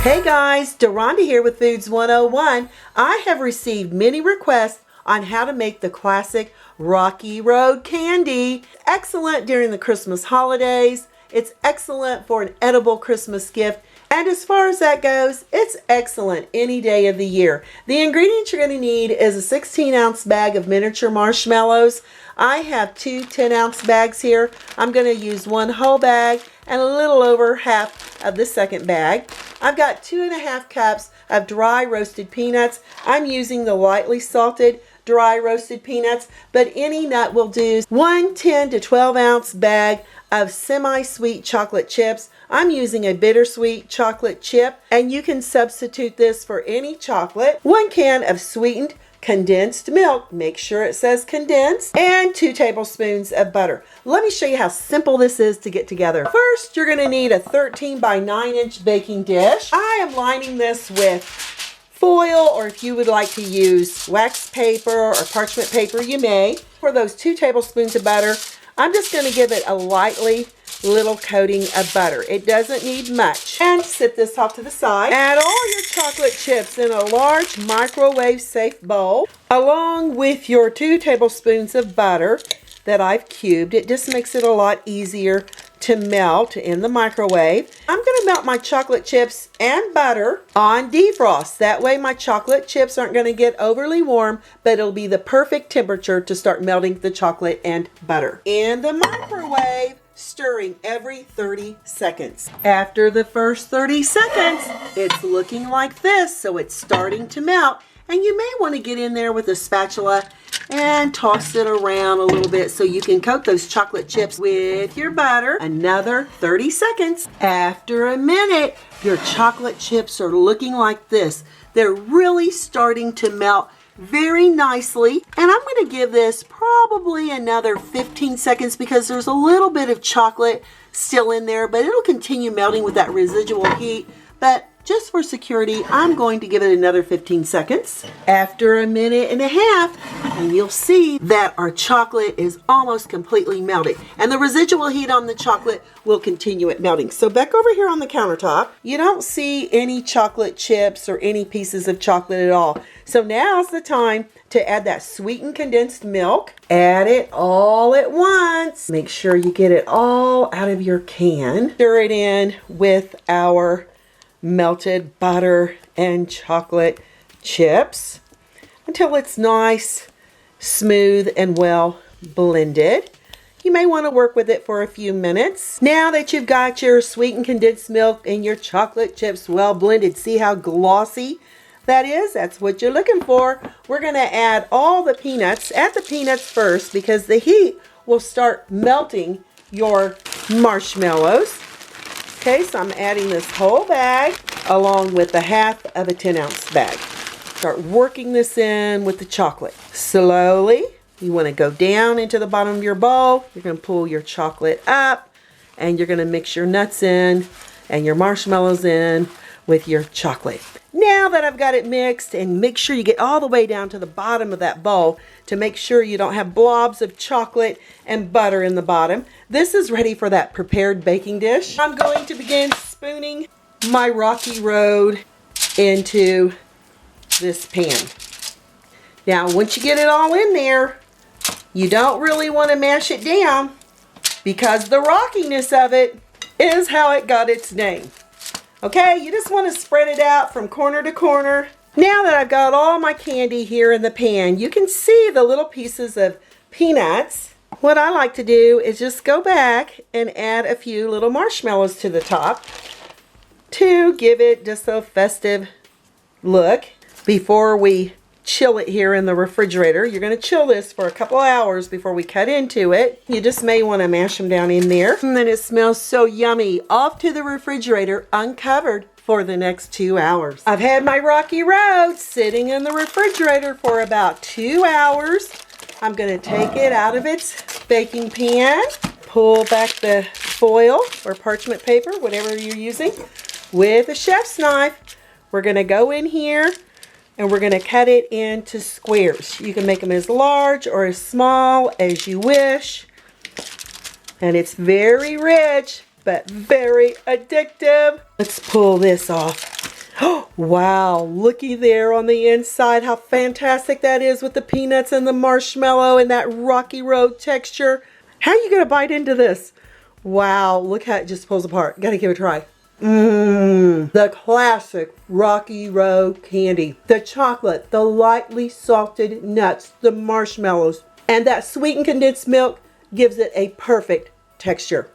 Hey guys, Deronda here with Foods 101. I have received many requests on how to make the classic Rocky Road candy. Excellent during the Christmas holidays. It's excellent for an edible Christmas gift. And as far as that goes, it's excellent any day of the year. The ingredients you're going to need is a 16-ounce bag of miniature marshmallows. I have two 10-ounce bags here. I'm going to use one whole bag and a little over half of the second bag. I've got 2.5 cups of dry roasted peanuts. I'm using the lightly salted dry roasted peanuts, but any nut will do. One 10 to 12 ounce bag of semi-sweet chocolate chips. I'm using a bittersweet chocolate chip, and you can substitute this for any chocolate. 1 can of sweetened condensed milk, make sure it says condensed, and 2 tablespoons of butter. Let me show you how simple this is to get together. First, you're going to need a 13 by 9 inch baking dish. I am lining this with foil, or if you would like to use wax paper or parchment paper, you may. For those 2 tablespoons of butter, I'm just going to give it a lightly little coating of butter. It doesn't need much. And set this off to the side. Add all your chocolate chips in a large microwave safe bowl along with your 2 tablespoons of butter that I've cubed. It just makes it a lot easier to melt in the microwave. I'm going to melt my chocolate chips and butter on defrost. That way my chocolate chips aren't going to get overly warm, but it'll be the perfect temperature to start melting the chocolate and butter. In the microwave, stirring every 30 seconds. After the first 30 seconds, it's looking like this, so it's starting to melt. And you may want to get in there with a spatula and toss it around a little bit so you can coat those chocolate chips with your butter. Another 30 seconds. After a minute, your chocolate chips are looking like this. They're really starting to melt very nicely, and I'm going to give this probably another 15 seconds because there's a little bit of chocolate still in there, but it'll continue melting with that residual heat. But just for security, I'm going to give it another 15 seconds. After a minute and a half, and you'll see that our chocolate is almost completely melted, and the residual heat on the chocolate will continue it melting. So back over here on the countertop, you don't see any chocolate chips or any pieces of chocolate at all. So now's the time to add that sweetened condensed milk. Add it all at once. Make sure you get it all out of your can. Stir it in with our melted butter and chocolate chips until it's nice, smooth, and well blended. You may want to work with it for a few minutes. Now that you've got your sweetened condensed milk and your chocolate chips well blended, see how glossy that is? That's what you're looking for. We're going to add all the peanuts. Add the peanuts first because the heat will start melting your marshmallows. Okay, so I'm adding this whole bag along with the half of a 10-ounce bag. Start working this in with the chocolate. Slowly, you want to go down into the bottom of your bowl. You're going to pull your chocolate up, and you're going to mix your nuts in and your marshmallows in with your chocolate. Now that I've got it mixed, and make sure you get all the way down to the bottom of that bowl to make sure you don't have blobs of chocolate and butter in the bottom. This is ready for that prepared baking dish. I'm going to begin spooning my Rocky Road into this pan. Now, once you get it all in there, you don't really want to mash it down because the rockiness of it is how it got its name. Okay, you just want to spread it out from corner to corner. Now that I've got all my candy here in the pan, you can see the little pieces of peanuts. What I like to do is just go back and add a few little marshmallows to the top to give it just a festive look before we chill it here in the refrigerator. You're going to chill this for a couple hours before we cut into it. You just may want to mash them down in there. And then it smells so yummy. Off to the refrigerator, uncovered for the next 2 hours. I've had my Rocky Road sitting in the refrigerator for about 2 hours. I'm going to take it out of its baking pan, pull back the foil or parchment paper, whatever you're using, with a chef's knife. We're going to go in here and we're going to cut it into squares. You can make them as large or as small as you wish. And it's very rich, but very addictive. Let's pull this off. Wow, looky there on the inside, how fantastic that is with the peanuts and the marshmallow and that rocky road texture. How are you gonna bite into this? Wow, look how it just pulls apart. Gotta give it a try. The classic Rocky Road candy. The chocolate, the lightly salted nuts, the marshmallows, and that sweetened condensed milk gives it a perfect texture.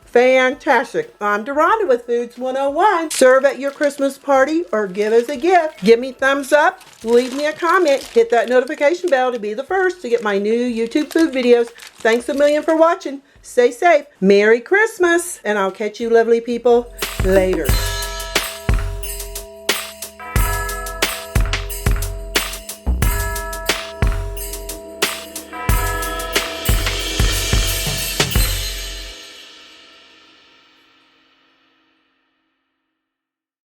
Fantastic. I'm Deronda with Foods 101. Serve at your Christmas party or give as a gift. Give me thumbs up, leave me a comment, hit that notification bell to be the first to get my new YouTube food videos. Thanks a million for watching. Stay safe. Merry Christmas. And I'll catch you lovely people later.